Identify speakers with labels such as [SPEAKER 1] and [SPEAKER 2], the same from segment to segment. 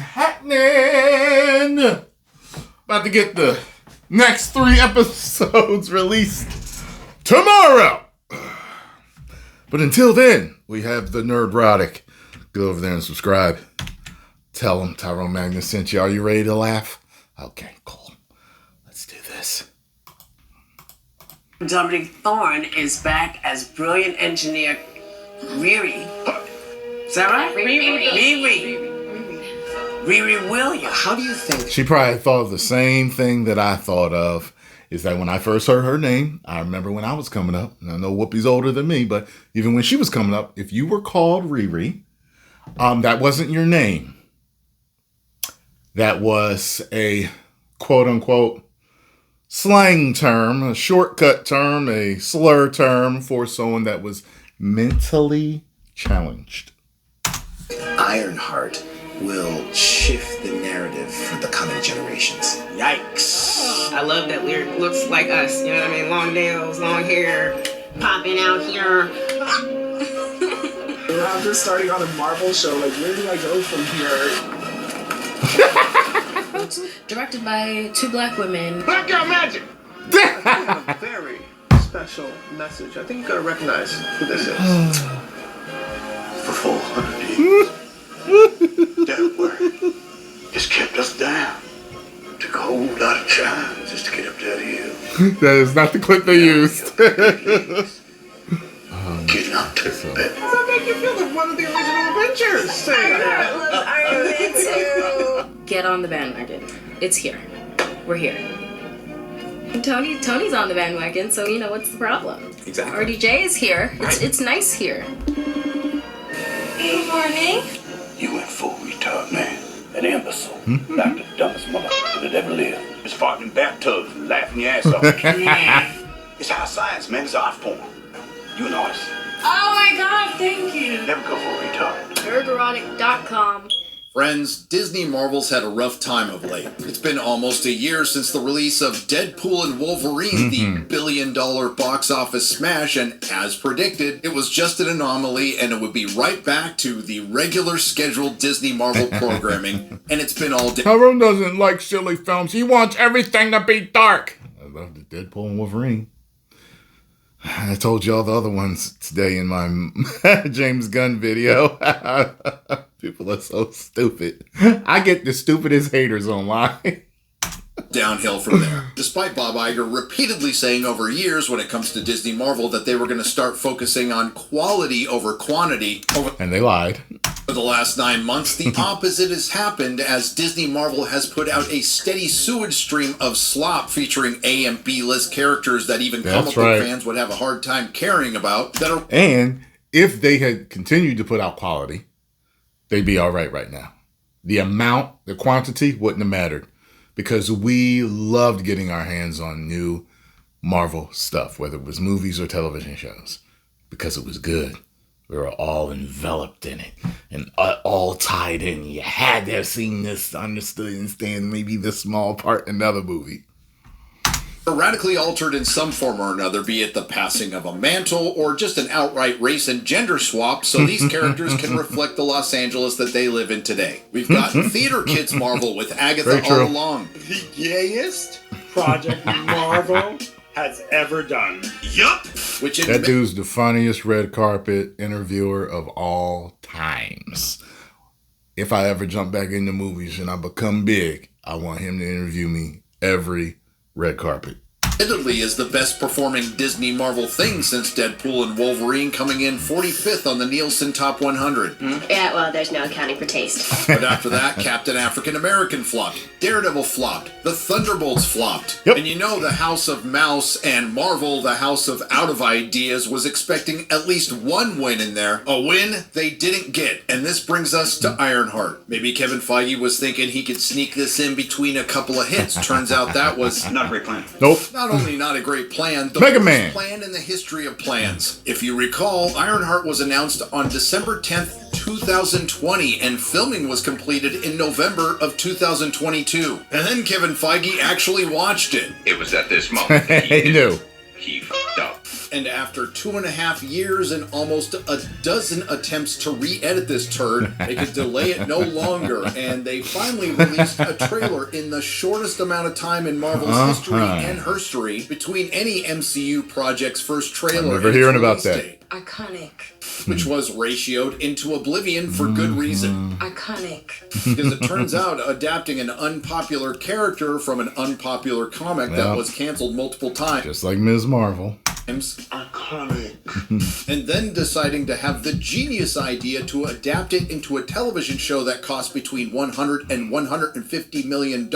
[SPEAKER 1] happening? About to get the next 3 episodes released tomorrow. But until then, we have the Nerdrotic. Go over there and subscribe. Tell them Tyrone Magnus sent you. Are you ready to laugh? Okay, cool. Let's do this.
[SPEAKER 2] Dominic Thorne is back as brilliant engineer Riri. Is that right? Riri Williams.
[SPEAKER 3] How do you think?
[SPEAKER 1] She probably thought of the same thing that I thought of. Is that when I first heard her name, I remember when I was coming up, and I know Whoopi's older than me, but even when she was coming up, if you were called Riri, that wasn't your name. That was a quote-unquote slang term, a shortcut term, a slur term for someone that was mentally challenged.
[SPEAKER 3] Ironheart will shift the narrative for the coming generations.
[SPEAKER 2] Yikes. I love that lyric. Looks like us. You know what I mean? Long nails, long hair, popping out here.
[SPEAKER 4] I'm just starting on a Marvel show. Like, where do I go from here?
[SPEAKER 5] Directed by 2 black women.
[SPEAKER 4] Black Girl Magic! A very special message. I think you gotta recognize who this is.
[SPEAKER 6] For 400 years, that word has kept us down. Took a whole lot of time just to get up that hill.
[SPEAKER 1] That is not the clip they used.
[SPEAKER 6] Getting up to the bed.
[SPEAKER 4] Does that make you feel like one of the original Avengers? Say
[SPEAKER 5] Loves Iron Man too. Get on the bandwagon. It's here. We're here. And Tony's on the bandwagon, so you know what's the problem.
[SPEAKER 3] Exactly.
[SPEAKER 5] RDJ is here. It's nice here. Good morning.
[SPEAKER 6] You went full retard, man. An imbecile. Like the dumbest motherfucker that ever lived. Just farting in bathtubs and laughing your ass off. It's high science, man. It's art form. You an artist.
[SPEAKER 5] Oh my god, thank you.
[SPEAKER 6] Never go for a retard.
[SPEAKER 5] nerdrotic.com.
[SPEAKER 7] Friends, Disney Marvel's had a rough time of late. It's been almost a year since the release of Deadpool and Wolverine, the billion-dollar box office smash, and as predicted, it was just an anomaly, and it would be right back to the regular scheduled Disney Marvel programming, and it's been all day.
[SPEAKER 1] Tyrone doesn't like silly films. He wants everything to be dark. I love the Deadpool and Wolverine. I told y'all the other ones today in my James Gunn video. People are so stupid. I get the stupidest haters online.
[SPEAKER 7] Downhill from there. Despite Bob Iger repeatedly saying over years when it comes to Disney Marvel that they were going to start focusing on quality over quantity.
[SPEAKER 1] And they lied.
[SPEAKER 7] For the last 9 months, the opposite has happened as Disney Marvel has put out a steady sewage stream of slop featuring A and B list characters that even comic book fans would have a hard time caring about.
[SPEAKER 1] And if they had continued to put out quality, they'd be all right now. The amount, the quantity wouldn't have mattered because we loved getting our hands on new Marvel stuff, whether it was movies or television shows, because it was good. We were all enveloped in it and all tied in. You had to have seen this, understood, and understand maybe this small part in another movie.
[SPEAKER 7] Radically altered in some form or another, be it the passing of a mantle or just an outright race and gender swap, so these characters can reflect the Los Angeles that they live in today. We've got Theater Kids Marvel with Agatha all along.
[SPEAKER 8] The gayest project Marvel has ever done.
[SPEAKER 6] Yup!
[SPEAKER 1] That dude's the funniest red carpet interviewer of all times. If I ever jump back into movies and I become big, I want him to interview me every red carpet.
[SPEAKER 7] Admittedly is the best performing Disney Marvel thing since Deadpool and Wolverine, coming in 45th on the Nielsen Top 100.
[SPEAKER 9] Yeah, well, there's no accounting for taste.
[SPEAKER 7] But after that, Captain African American flopped, Daredevil flopped, the Thunderbolts flopped. And you know the House of Mouse and Marvel, the House of Out of Ideas, was expecting at least one win in there. A win they didn't get. And this brings us to Ironheart. Maybe Kevin Feige was thinking he could sneak this in between a couple of hits. Turns out that was
[SPEAKER 6] not a great plan.
[SPEAKER 1] Nope.
[SPEAKER 7] Not only not a great plan, the
[SPEAKER 1] Mega
[SPEAKER 7] worst
[SPEAKER 1] Man
[SPEAKER 7] plan in the history of plans. If you recall, Ironheart was announced on December 10th, 2020, and filming was completed in November of 2022. And then Kevin Feige actually watched it.
[SPEAKER 6] It was at this moment
[SPEAKER 1] he knew.
[SPEAKER 6] he fucked up.
[SPEAKER 7] And after 2.5 years and almost a dozen attempts to re-edit this turd, they could delay it no longer, and they finally released a trailer in the shortest amount of time in Marvel's history and herstory between any MCU project's first trailer.
[SPEAKER 1] I remember hearing about that.
[SPEAKER 7] Date,
[SPEAKER 5] Iconic.
[SPEAKER 7] which was ratioed into oblivion for good reason.
[SPEAKER 5] Iconic.
[SPEAKER 7] Because it turns out adapting an unpopular character from an unpopular comic that was canceled multiple times.
[SPEAKER 1] Just like Ms. Marvel.
[SPEAKER 7] Iconic. And then deciding to have the genius idea to adapt it into a television show that cost between $100 and $150 million,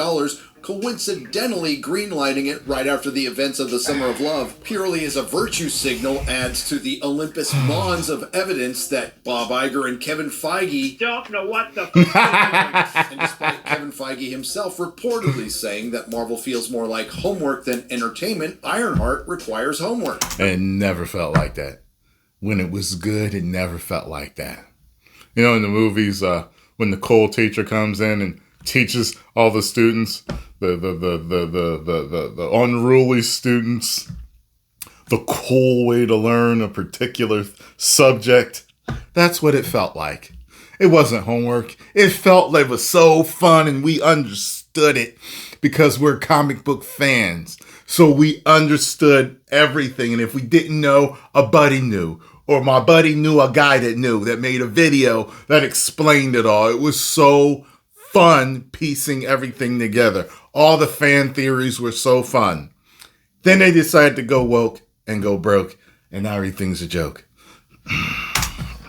[SPEAKER 7] coincidentally greenlighting it right after the events of the Summer of Love, purely as a virtue signal, adds to the Olympus Mons of evidence that Bob Iger and Kevin Feige
[SPEAKER 8] Don't know what the fuck.
[SPEAKER 7] and despite Kevin Feige himself reportedly saying that Marvel feels more like homework than entertainment, Ironheart requires homework.
[SPEAKER 1] And it never felt like that. When it was good, it never felt like that. You know, in the movies, when the cool teacher comes in and teaches all the students, the unruly students, the cool way to learn a particular subject. That's what it felt like. It wasn't homework. It felt like it was so fun, and we understood it because we're comic book fans. So we understood everything. And if we didn't know, a buddy knew. Or my buddy knew a guy that knew, that made a video that explained it all. It was so fun piecing everything together. All the fan theories were so fun. Then they decided to go woke and go broke, and now everything's a joke.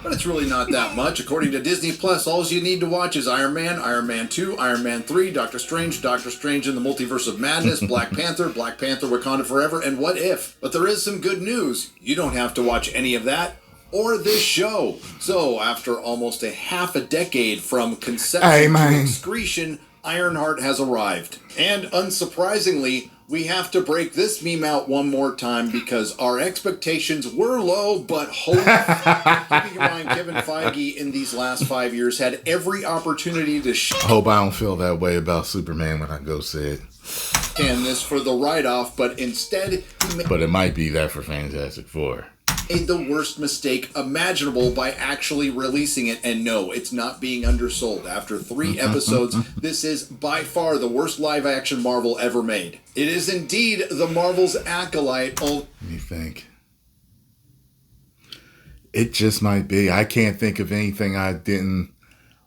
[SPEAKER 7] But it's really not that much. According to Disney Plus, all you need to watch is Iron Man, Iron Man 2, Iron Man 3, Doctor Strange in the Multiverse of Madness, Black Panther, Wakanda Forever, and What If. But there is some good news. You don't have to watch any of that or this show. So, after almost a half a decade from conception to excretion, Ironheart has arrived. And unsurprisingly, we have to break this meme out one more time because our expectations were low, but holy keeping in mind Kevin Feige in these last 5 years had every opportunity to
[SPEAKER 1] I hope I don't feel that way about Superman when I go see it.
[SPEAKER 7] can this for the write-off, but instead
[SPEAKER 1] But it might be that for Fantastic Four.
[SPEAKER 7] Made the worst mistake imaginable by actually releasing it. And no, it's not being undersold. After 3 episodes, this is by far the worst live-action Marvel ever made. It is indeed the Marvel's acolyte.
[SPEAKER 1] Let me think. It just might be. I can't think of anything I didn't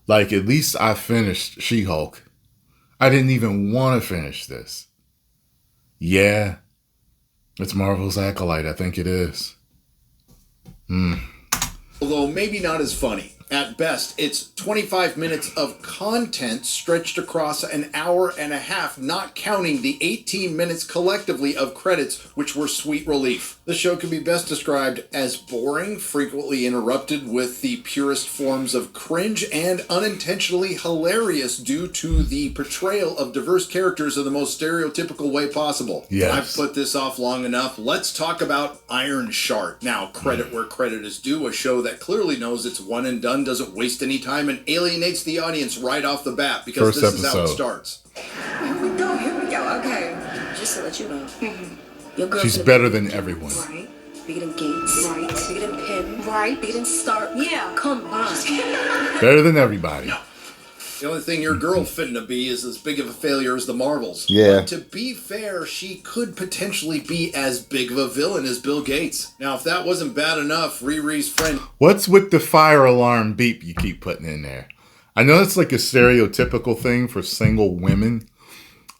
[SPEAKER 1] like. At least I finished She-Hulk. I didn't even want to finish this. Yeah, it's Marvel's acolyte. I think it is.
[SPEAKER 7] Although maybe not as funny. At best, it's 25 minutes of content stretched across an hour and a half, not counting the 18 minutes collectively of credits, which were sweet relief. The show can be best described as boring, frequently interrupted with the purest forms of cringe, and unintentionally hilarious due to the portrayal of diverse characters in the most stereotypical way possible.
[SPEAKER 1] Yes.
[SPEAKER 7] I've put this off long enough. Let's talk about Ironheart. Now, credit where credit is due, a show that clearly knows it's one and done, doesn't waste any time, and alienates the audience right off the bat because
[SPEAKER 1] First
[SPEAKER 7] this is how it
[SPEAKER 1] episode.
[SPEAKER 7] starts.
[SPEAKER 5] Here we go. Okay. Just to let you know. Your girl's
[SPEAKER 1] She's
[SPEAKER 5] gonna
[SPEAKER 1] better
[SPEAKER 5] be
[SPEAKER 1] than everyone.
[SPEAKER 5] Right. Bigger than Gates. Right. Bigger than Penn. Right. Bigger than Stark.
[SPEAKER 9] Yeah.
[SPEAKER 5] Come on.
[SPEAKER 1] Better than everybody.
[SPEAKER 7] The only thing your girl fitting to be is as big of a failure as the Marvels.
[SPEAKER 1] Yeah.
[SPEAKER 7] But to be fair, she could potentially be as big of a villain as Bill Gates. Now, if that wasn't bad enough, Riri's friend...
[SPEAKER 1] What's with the fire alarm beep you keep putting in there? I know it's like a stereotypical thing for single women.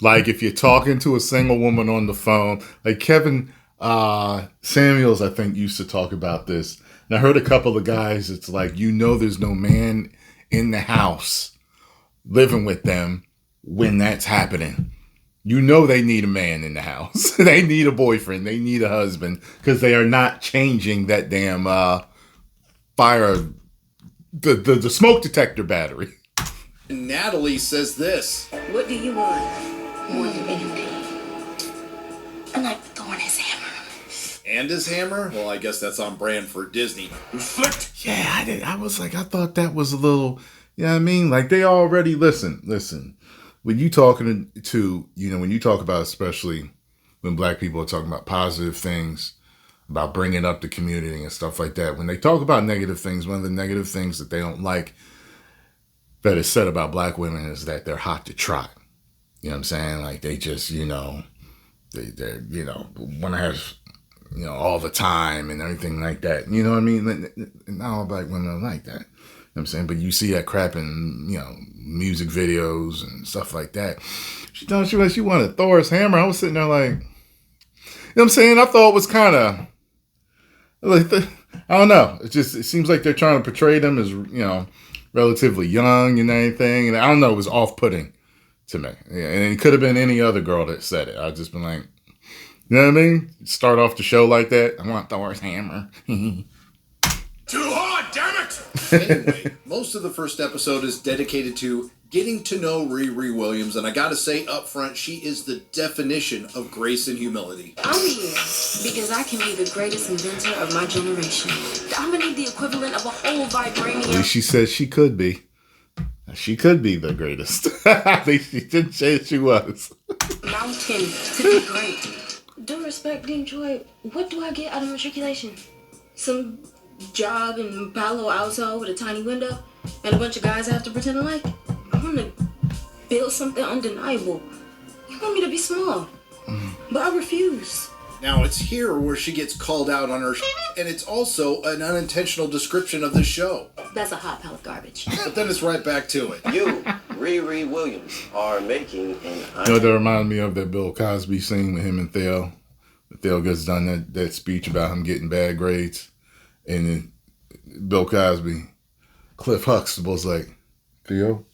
[SPEAKER 1] Like if you're talking to a single woman on the phone, like Kevin Samuels, I think, used to talk about this. And I heard a couple of guys, it's like, you know, there's no man in the house living with them when that's happening. You know they need a man in the house. They need a boyfriend. They need a husband because they are not changing that damn fire, the smoke detector battery.
[SPEAKER 7] Natalie says this.
[SPEAKER 5] What do you want?
[SPEAKER 9] More than anything. A knife with thorn his hammer.
[SPEAKER 7] And his hammer? Well, I guess that's on brand for Disney.
[SPEAKER 1] Yeah, I was like, I thought that was a little, you know what I mean? Like they already, listen. When you talking to, you know, when you talk about especially when black people are talking about positive things, about bringing up the community and stuff like that. When they talk about negative things, one of the negative things that they don't like that is said about black women is that they're hot to trot. You know what I'm saying? Like they just, they're, want to have, all the time and everything like that. You know what I mean? Not all black women are like that. You know what I'm saying? But you see that crap in, music videos and stuff like that. She told you she wanted Thor's hammer. I was sitting there like, you know what I'm saying? I thought it was kind of, like, I don't know. It seems like they're trying to portray them as, relatively young and everything. And I don't know, it was off-putting to me. Yeah, and it could have been any other girl that said it. I've just been like, you know what I mean? Start off the show like that. I want Thor's hammer.
[SPEAKER 6] Too hard, damn it! Anyway, most of the first episode is dedicated to getting to know Riri Williams, and I gotta say up front, she is the definition of grace and humility.
[SPEAKER 5] I'm here because I can be the greatest inventor of my generation. I'm gonna need the equivalent of a whole vibranium.
[SPEAKER 1] At least she said she could be. She could be the greatest. At least she didn't say she was.
[SPEAKER 5] Mountain to be great. Due respect, Dean Troy, what do I get out of matriculation? Some job in Palo Alto with a tiny window and a bunch of guys I have to pretend to like? I want to build something undeniable. You want me to be small, but I refuse.
[SPEAKER 6] Now, it's here where she gets called out on her and it's also an unintentional description of the show.
[SPEAKER 5] That's a hot pile of garbage.
[SPEAKER 6] But then it's right back to it.
[SPEAKER 10] You, Riri Williams, are making an...
[SPEAKER 1] You know what that reminded me of? That Bill Cosby scene with him and Theo. Theo gets done that speech about him getting bad grades. And then Bill Cosby, Cliff Huxtable's like, Theo,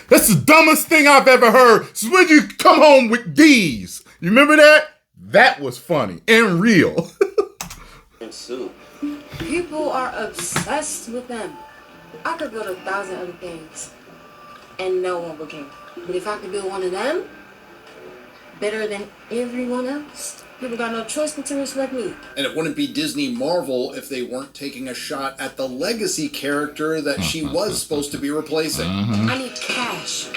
[SPEAKER 1] that's the dumbest thing I've ever heard. So when'd you come home with D's? You remember that? That was funny and real.
[SPEAKER 5] People are obsessed with them. I could build 1,000 other things and no one would care. But if I could build one of them better than everyone else, people got no choice but to respect me.
[SPEAKER 6] And it wouldn't be Disney Marvel if they weren't taking a shot at the legacy character that she was supposed to be replacing.
[SPEAKER 5] I need cash,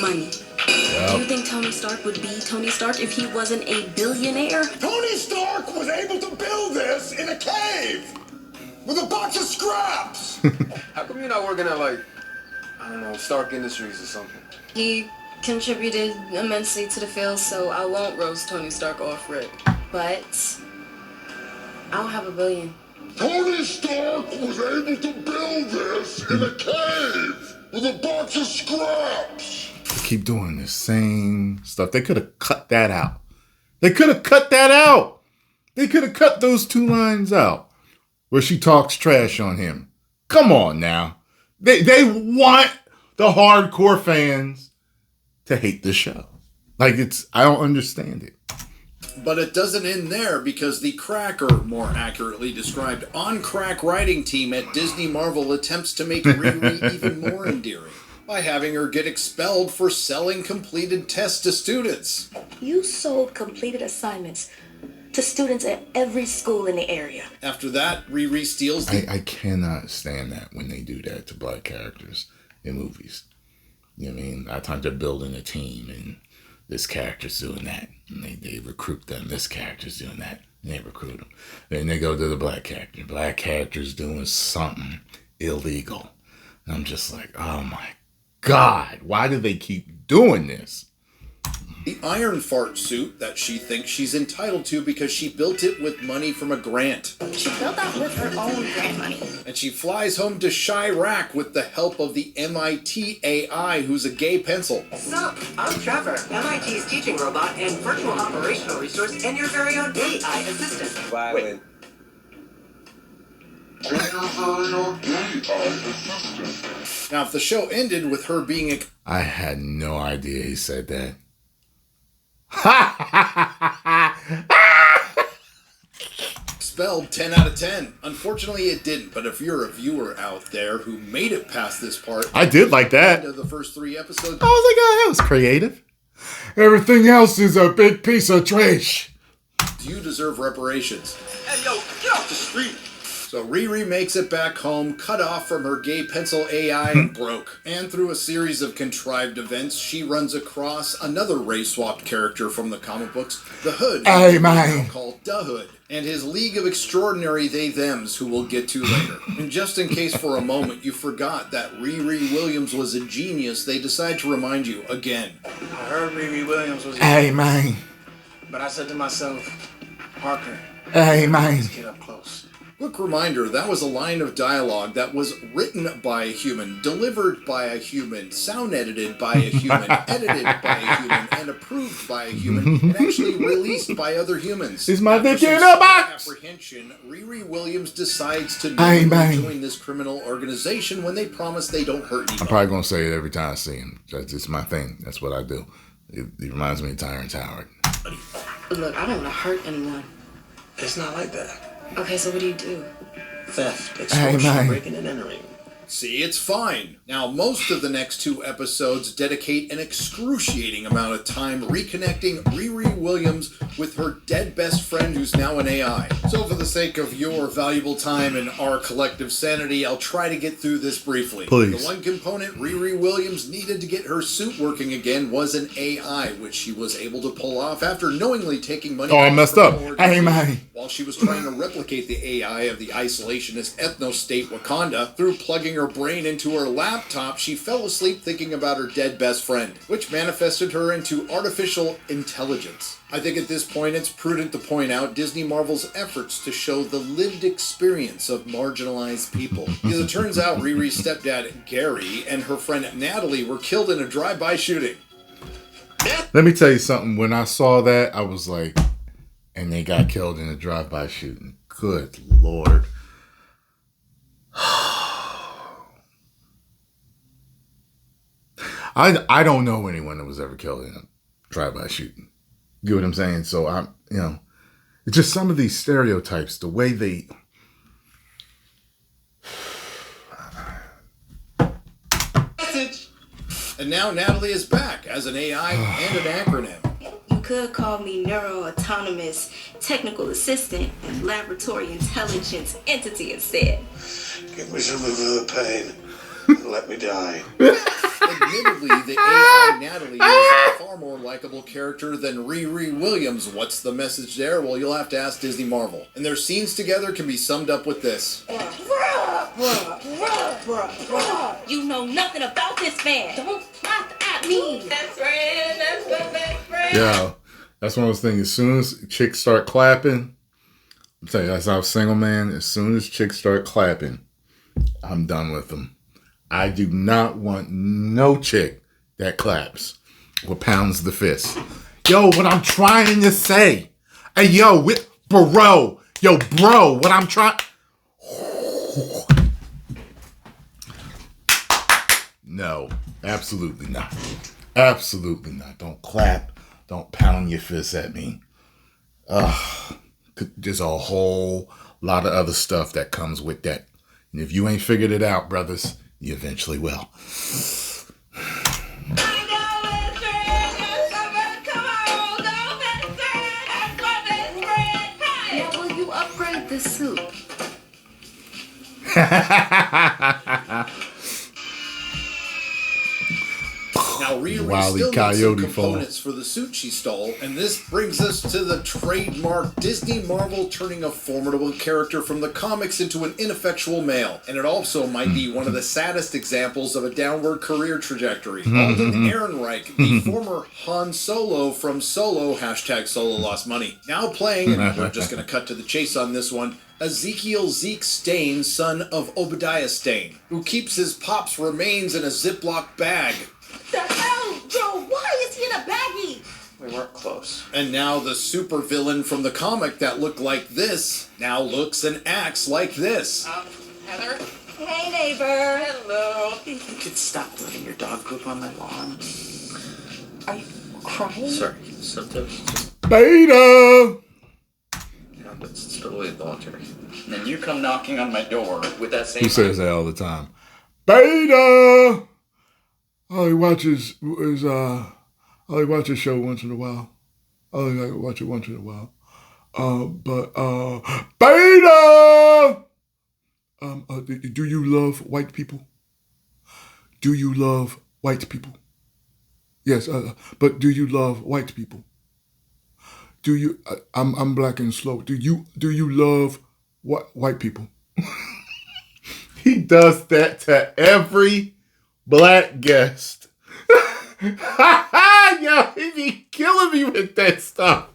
[SPEAKER 5] money. Do you think Tony Stark would be Tony Stark if he wasn't a billionaire?
[SPEAKER 6] Tony Stark was able to build this in a cave with a bunch of scraps.
[SPEAKER 10] How come you're not working at, like, I don't know, Stark Industries or something?
[SPEAKER 5] He contributed immensely to the field, so I won't roast Tony Stark off rip. But I don't have $1 billion.
[SPEAKER 6] Tony Stark was able to build this in a cave with a bunch of scraps.
[SPEAKER 1] They keep doing the same stuff. They could have cut that out. They could have cut that out. They could have cut those 2 lines out where she talks trash on him. Come on now. They want the hardcore fans to hate the show. Like, I don't understand it.
[SPEAKER 6] But it doesn't end there, because the crack, or more accurately described, on-crack writing team at Disney Marvel attempts to make Riri even more endearing by having her get expelled for selling completed tests to students.
[SPEAKER 9] You sold completed assignments to students at every school in the area.
[SPEAKER 6] After that, Riri steals
[SPEAKER 1] I cannot stand that when they do that to black characters in movies. You know what I mean? A lot of times they're building a team and this character's doing that. And they recruit them. This character's doing that. And they recruit them. Then they go to the black character. Black character's doing something illegal. And I'm just like, oh my God, why do they keep doing this?
[SPEAKER 6] The Ironheart suit that she thinks she's entitled to because she built it with money from a grant.
[SPEAKER 9] She built that with her own grant money.
[SPEAKER 6] And she flies home to Chirac with the help of the MIT AI, who's a gay pencil.
[SPEAKER 11] Sup, I'm Trevor, MIT's teaching robot and virtual operational resource, and your very own AI assistant.
[SPEAKER 10] Violent.
[SPEAKER 6] Now, if the show ended with her being
[SPEAKER 1] I had no idea he said that.
[SPEAKER 6] expelled 10 out of 10. Unfortunately, it didn't. But if you're a viewer out there who made it past this part,
[SPEAKER 1] I did like that.
[SPEAKER 6] End of the first 3 episodes,
[SPEAKER 1] I was like, oh, that was creative. Everything else is a big piece of trash.
[SPEAKER 6] You deserve reparations.
[SPEAKER 10] Hey, yo, get off the street.
[SPEAKER 7] So Riri makes it back home, cut off from her gay pencil AI and broke. And through a series of contrived events, she runs across another race-swapped character from the comic books, the Hood,
[SPEAKER 1] Hey, man.
[SPEAKER 7] called Da Hood, and his League of Extraordinary They-Thems, who we'll get to later. And just in case for a moment you forgot that Riri Williams was a genius, they decide to remind you again.
[SPEAKER 3] I heard Riri Williams was
[SPEAKER 1] Hey, man.
[SPEAKER 3] but I said to myself, Parker,
[SPEAKER 1] Hey, man.
[SPEAKER 3] let's get up close.
[SPEAKER 7] Quick reminder, that was a line of dialogue that was written by a human, delivered by a human, sound edited by a human, edited by a human, and approved by a human, and actually released by other humans.
[SPEAKER 1] Is my
[SPEAKER 7] After
[SPEAKER 1] dick in
[SPEAKER 7] some
[SPEAKER 1] a box?
[SPEAKER 7] apprehension, Riri Williams decides to
[SPEAKER 1] Hey,
[SPEAKER 7] knowingly
[SPEAKER 1] man.
[SPEAKER 7] join this criminal organization when they promise they don't hurt anybody.
[SPEAKER 1] I'm probably going to say it every time I see him. That's just my thing. That's what I do. It reminds me of Tyrone.
[SPEAKER 5] Look, I don't want to hurt anyone.
[SPEAKER 3] It's not like that.
[SPEAKER 5] Okay, so what do you do?
[SPEAKER 3] Theft,
[SPEAKER 1] Hey,
[SPEAKER 3] extortion,
[SPEAKER 1] man.
[SPEAKER 3] breaking and entering.
[SPEAKER 7] See, it's fine. Now, most of the next 2 episodes dedicate an excruciating amount of time reconnecting Riri Williams with her dead best friend who's now an AI. So for the sake of your valuable time and our collective sanity, I'll try to get through this briefly.
[SPEAKER 1] Please.
[SPEAKER 7] The one component Riri Williams needed to get her suit working again was an AI, which she was able to pull off after knowingly taking money.
[SPEAKER 1] Oh, I
[SPEAKER 7] from
[SPEAKER 1] messed
[SPEAKER 7] the
[SPEAKER 1] up.
[SPEAKER 7] organization
[SPEAKER 1] Hey, man.
[SPEAKER 7] while she was trying to replicate the AI of the isolationist ethno-state Wakanda. Through plugging her brain into her laptop, she fell asleep thinking about her dead best friend, which manifested her into artificial intelligence. I think at this point it's prudent to point out Disney Marvel's efforts to show the lived experience of marginalized people. Because it turns out Riri's stepdad, Gary, and her friend Natalie were killed in a drive-by shooting.
[SPEAKER 1] Let me tell you something. When I saw that, I was like, and they got killed in a drive-by shooting. Good Lord. I don't know anyone that was ever killed in a drive-by shooting. You get what I'm saying? So it's just some of these stereotypes, the way they.
[SPEAKER 3] Message!
[SPEAKER 7] And now Natalie is back as an AI and an acronym.
[SPEAKER 9] You could call me neuro-autonomous technical assistant and laboratory intelligence entity instead.
[SPEAKER 3] Give me some of the pain and let me die.
[SPEAKER 7] Admittedly, the AI Natalie is a far more likable character than Riri Williams. What's the message there? Well, you'll have to ask Disney Marvel. And their scenes together can be summed up with this.
[SPEAKER 9] You know nothing about this man. Don't laugh at me.
[SPEAKER 2] Best friend, that's my best friend.
[SPEAKER 1] Yeah, that's one of those things. As soon as chicks start clapping, I'm telling you, that's how single man. As soon as chicks start clapping, I'm done with them. I do not want no chick that claps or pounds the fist. Yo, what I'm trying to say. Hey, yo, bro, what I'm trying. No, absolutely not. Absolutely not. Don't clap. Don't pound your fist at me. There's a whole lot of other stuff that comes with that. And if you ain't figured it out, brothers, you eventually will.
[SPEAKER 5] Now, will you upgrade the suit?
[SPEAKER 7] Now, Riri
[SPEAKER 1] Wile E.
[SPEAKER 7] still needs
[SPEAKER 1] Coyote
[SPEAKER 7] some
[SPEAKER 1] fall.
[SPEAKER 7] components for the suit she stole, and this brings us to the trademark Disney Marvel turning a formidable character from the comics into an ineffectual male. And it also might be one of the saddest examples of a downward career trajectory. Alden Ehrenreich, the former Han Solo from Solo, #Solo lost money, now playing, and we're just going to cut to the chase on this one, Ezekiel Zeke Stain, son of Obadiah Stain, who keeps his pop's remains in a Ziploc bag.
[SPEAKER 9] The hell, Joe? Why is he in a baggie?
[SPEAKER 3] We weren't close.
[SPEAKER 7] And now the supervillain from the comic that looked like this now looks and acts like this.
[SPEAKER 2] Heather?
[SPEAKER 9] Hey, neighbor.
[SPEAKER 2] Hello.
[SPEAKER 3] You could stop letting your dog poop on my lawn.
[SPEAKER 9] Are you crying?
[SPEAKER 3] Sorry, sometimes just,
[SPEAKER 1] Beta!
[SPEAKER 3] it's totally involuntary. And then you come knocking on my door with that same...
[SPEAKER 1] He says that all the time. Beta! All he watches show once in a while. I only watch it once in a while. Beta! do you love white people? Do you love white people? Yes, but do you love white people? Do you? I'm black and slow. Do you love white people? He does that to every black guest. Yo, he be killing me with that stuff.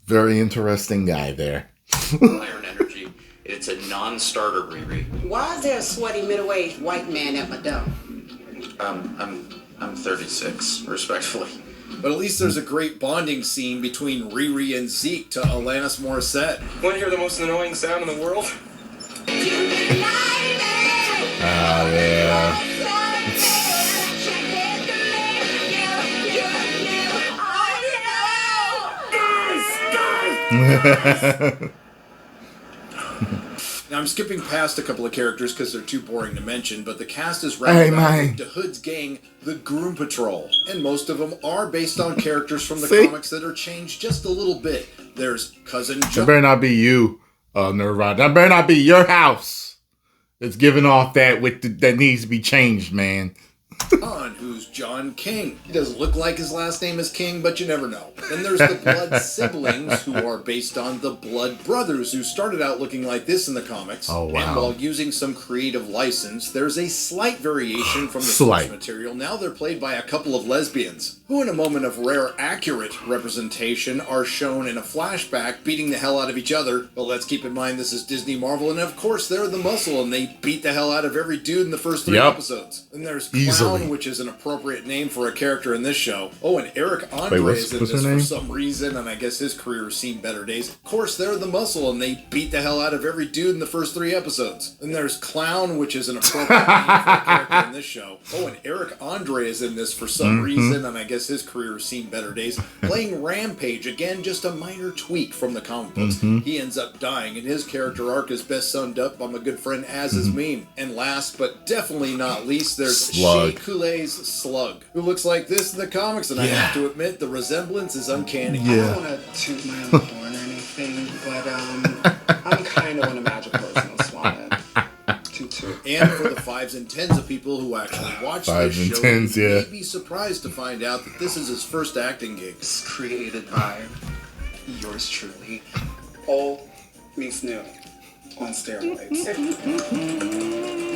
[SPEAKER 1] Very interesting guy there.
[SPEAKER 3] Iron Energy. It's a non-starter Riri.
[SPEAKER 11] Why is there a sweaty middle-aged white man at my door?
[SPEAKER 3] I'm 36, respectfully.
[SPEAKER 7] But at least there's a great bonding scene between Riri and Zeke to Alanis Morissette.
[SPEAKER 10] Want to hear the most annoying sound in the world?
[SPEAKER 1] Oh, yeah.
[SPEAKER 7] Now, I'm skipping past a couple of characters because they're too boring to mention, but the cast is rounded out with DeHood's gang, the Groom Patrol, and most of them are based on characters from the comics that are changed just a little bit. There's Cousin Joe.
[SPEAKER 1] That better not be you, Nerdrotic. That better not be your house. It's giving off that that needs to be changed, man.
[SPEAKER 7] John, who's John King. He doesn't look like his last name is King, but you never know. Then there's the Blood siblings, who are based on the Blood brothers, who started out looking like this in the comics.
[SPEAKER 1] Oh, wow.
[SPEAKER 7] And while using some creative license, there's a slight variation from the source material. Now they're played by a couple of lesbians, who in a moment of rare accurate representation are shown in a flashback beating the hell out of each other. But let's keep in mind this is Disney Marvel, and of course they're the Muscle, and they beat the hell out of every dude in the first 3 episodes. And there's Clown, which is an appropriate name for a character in this show. Oh, and Eric Andre is in this for some reason, and I guess his career has seen better days. Of course, they're the Muscle, and they beat the hell out of every dude in the first 3 episodes. Then there's Clown, which is an appropriate name for a character in this show. Oh, and Eric Andre is in this for some reason, and I guess his career has seen better days. Playing Rampage, again, just a minor tweak from the comic books. He ends up dying, and his character arc is best summed up by my good friend Az's meme. And last, but definitely not least, there's Shea Coulee's Slug, who looks like this in the comics, and I have to admit, the resemblance is uncanny.
[SPEAKER 4] I don't want to toot my own horn or anything, but I'm kind of an imagined person. I'll swallow that. Toot.
[SPEAKER 7] And for the 5s and 10s of people who actually watch this show, you may be surprised to find out that this is his first acting gig.
[SPEAKER 4] It's created by yours truly. Old meets new on steroids.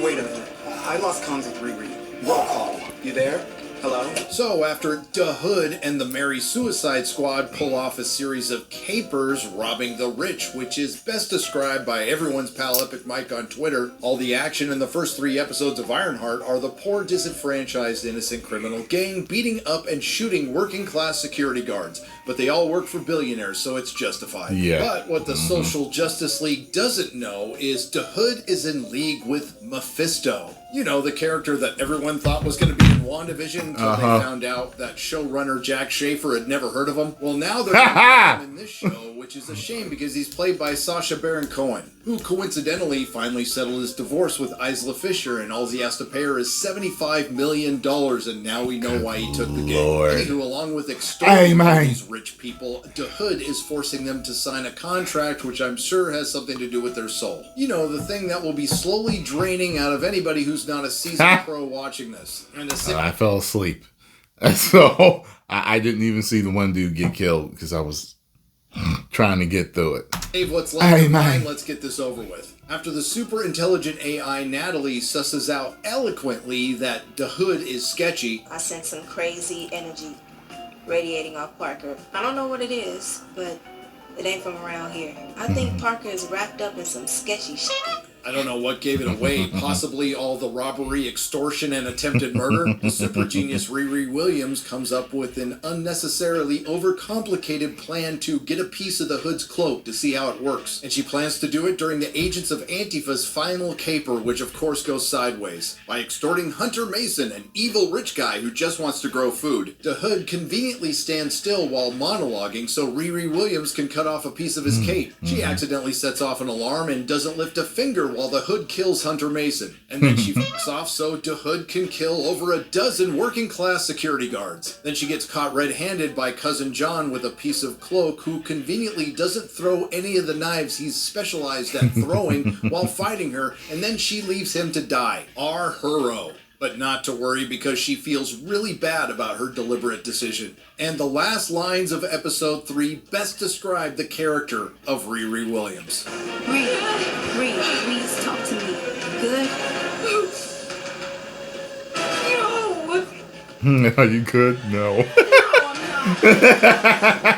[SPEAKER 4] Wait a minute. I lost comms with Riri. Roll call. You there? Hello?
[SPEAKER 7] So, after DeHood and the Merry Suicide Squad pull off a series of capers robbing the rich, which is best described by everyone's pal Epic Mike on Twitter, all the action in the first 3 episodes of Ironheart are the poor, disenfranchised, innocent criminal gang beating up and shooting working-class security guards. But they all work for billionaires, so it's justified. But what the Social Justice League doesn't know is DeHood is in league with Mephisto. You know, the character that everyone thought was going to be in WandaVision until they found out that showrunner Jack Schaefer had never heard of him. Well, now they're going to have him in this show, which is a shame because he's played by Sacha Baron Cohen, who coincidentally finally settled his divorce with Isla Fisher, and all he has to pay her is $75 million, and now we know why he took the gig. Anywho, along with extorting these rich people, DeHood is forcing them to sign a contract which I'm sure has something to do with their soul. You know, the thing that will be slowly draining out of anybody who's not a seasoned pro watching this. And
[SPEAKER 1] I fell asleep. So I didn't even see the one dude get killed because I was trying to get through it.
[SPEAKER 7] Dave, what's left of mine? Let's get this over with. After the super intelligent AI Natalie susses out eloquently that DeHood is sketchy,
[SPEAKER 9] I sense some crazy energy radiating off Parker. I don't know what it is, but it ain't from around here. I think Parker is wrapped up in some sketchy shit.
[SPEAKER 7] I don't know what gave it away, possibly all the robbery, extortion, and attempted murder. The super genius Riri Williams comes up with an unnecessarily overcomplicated plan to get a piece of the Hood's cloak to see how it works. And she plans to do it during the Agents of Antifa's final caper, which of course goes sideways, by extorting Hunter Mason, an evil rich guy who just wants to grow food. The Hood conveniently stands still while monologuing so Riri Williams can cut off a piece of his cape. She accidentally sets off an alarm and doesn't lift a finger while the Hood kills Hunter Mason, and then she fucks off so the Hood can kill over a dozen working-class security guards. Then she gets caught red-handed by Cousin John with a piece of cloak, who conveniently doesn't throw any of the knives he's specialized at throwing while fighting her, and then she leaves him to die. Our hero. But not to worry, because she feels really bad about her deliberate decision. And the last lines of episode 3 best describe the character of Riri Williams.
[SPEAKER 9] Riri, please talk to me. Good?
[SPEAKER 1] No. Are you good? No.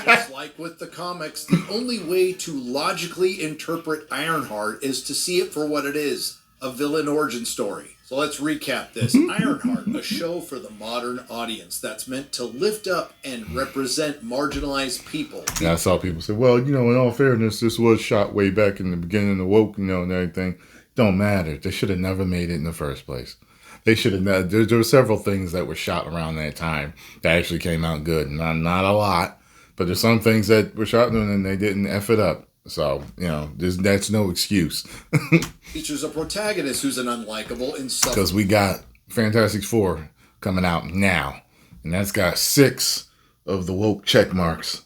[SPEAKER 7] Just like with the comics, the only way to logically interpret Ironheart is to see it for what it is, a villain origin story. So let's recap this. Ironheart, a show for the modern audience that's meant to lift up and represent marginalized people.
[SPEAKER 1] Yeah, I saw people say, well, in all fairness, this was shot way back in the beginning of the woke, and everything. Don't matter. They should have never made it in the first place. They should have. There were several things that were shot around that time that actually came out good. Not a lot, but there's some things that were shot and they didn't F it up. So, that's no excuse.
[SPEAKER 7] Features a protagonist who's an unlikable, insufferable.
[SPEAKER 1] Because we got Fantastic Four coming out now. And that's got 6 of the woke check marks.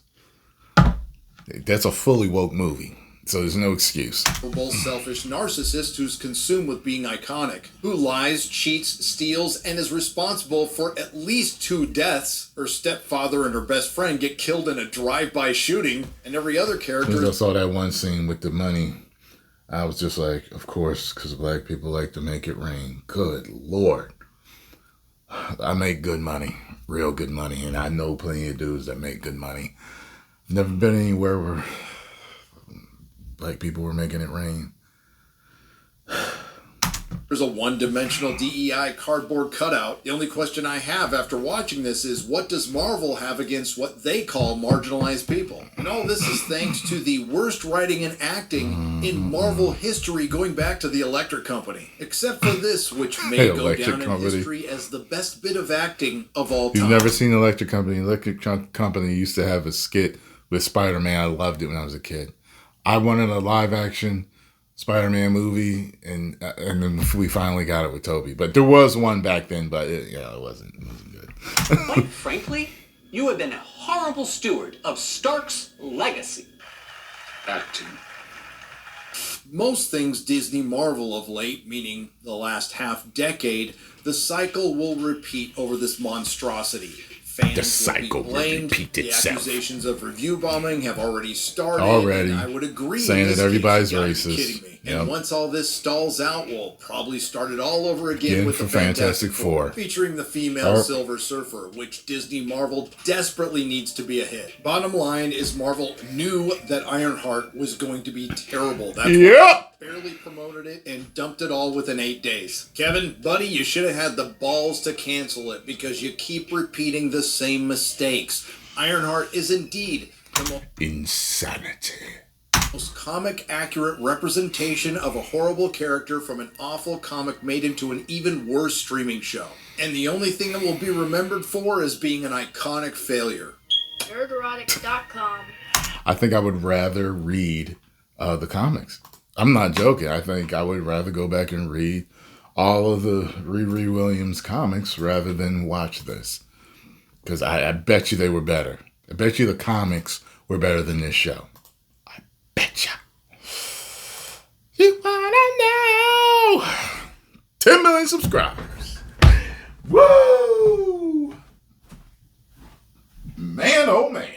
[SPEAKER 1] That's a fully woke movie. So there's no excuse.
[SPEAKER 7] Both selfish narcissist who's consumed with being iconic, who lies, cheats, steals, and is responsible for at least 2 deaths. Her stepfather and her best friend get killed in a drive-by shooting, and every other character...
[SPEAKER 1] I saw that one scene with the money, I was just like, of course, because black people like to make it rain. Good Lord. I make good money, real good money, and I know plenty of dudes that make good money. Never been anywhere where black people were making it rain.
[SPEAKER 7] There's a one-dimensional DEI cardboard cutout. The only question I have after watching this is, what does Marvel have against what they call marginalized people? And all this is thanks to the worst writing and acting in Marvel history, going back to the Electric Company. Except for this, which may go down in history as the best bit of acting of all time.
[SPEAKER 1] You've never seen Electric Company? Electric Company used to have a skit with Spider-Man. I loved it when I was a kid. I wanted a live-action Spider-Man movie, and then we finally got it with Toby. But there was one back then, but it wasn't good.
[SPEAKER 11] Quite frankly, you have been a horrible steward of Stark's legacy.
[SPEAKER 3] Acting.
[SPEAKER 7] Most things Disney Marvel of late, meaning the last half-decade, the cycle will repeat over this monstrosity. Fans
[SPEAKER 1] the cycle will repeat itself.
[SPEAKER 7] The accusations of review bombing have already started. And I would agree.
[SPEAKER 1] Saying that everybody's racist.
[SPEAKER 7] Kidding me. Yep. And once all this stalls out, we'll probably start it all over again with the Fantastic Four, featuring the female Silver Surfer, which Disney Marvel desperately needs to be a hit. Bottom line is, Marvel knew that Ironheart was going to be terrible. That's why they barely promoted it and dumped it all within 8 days. Kevin, buddy, you should have had the balls to cancel it, because you keep repeating the same mistakes. Ironheart is indeed the
[SPEAKER 1] insanity.
[SPEAKER 7] Most comic accurate representation of a horrible character from an awful comic made into an even worse streaming show. And the only thing it will be remembered for is being an iconic failure.
[SPEAKER 5] nerdrotic.com.
[SPEAKER 1] I think I would rather read the comics. I'm not joking. I think I would rather go back and read all of the Riri Williams comics rather than watch this. Because I bet you they were better. I bet you the comics were better than this show. Betcha. You wanna know? 10 million subscribers. Woo! Man, oh man.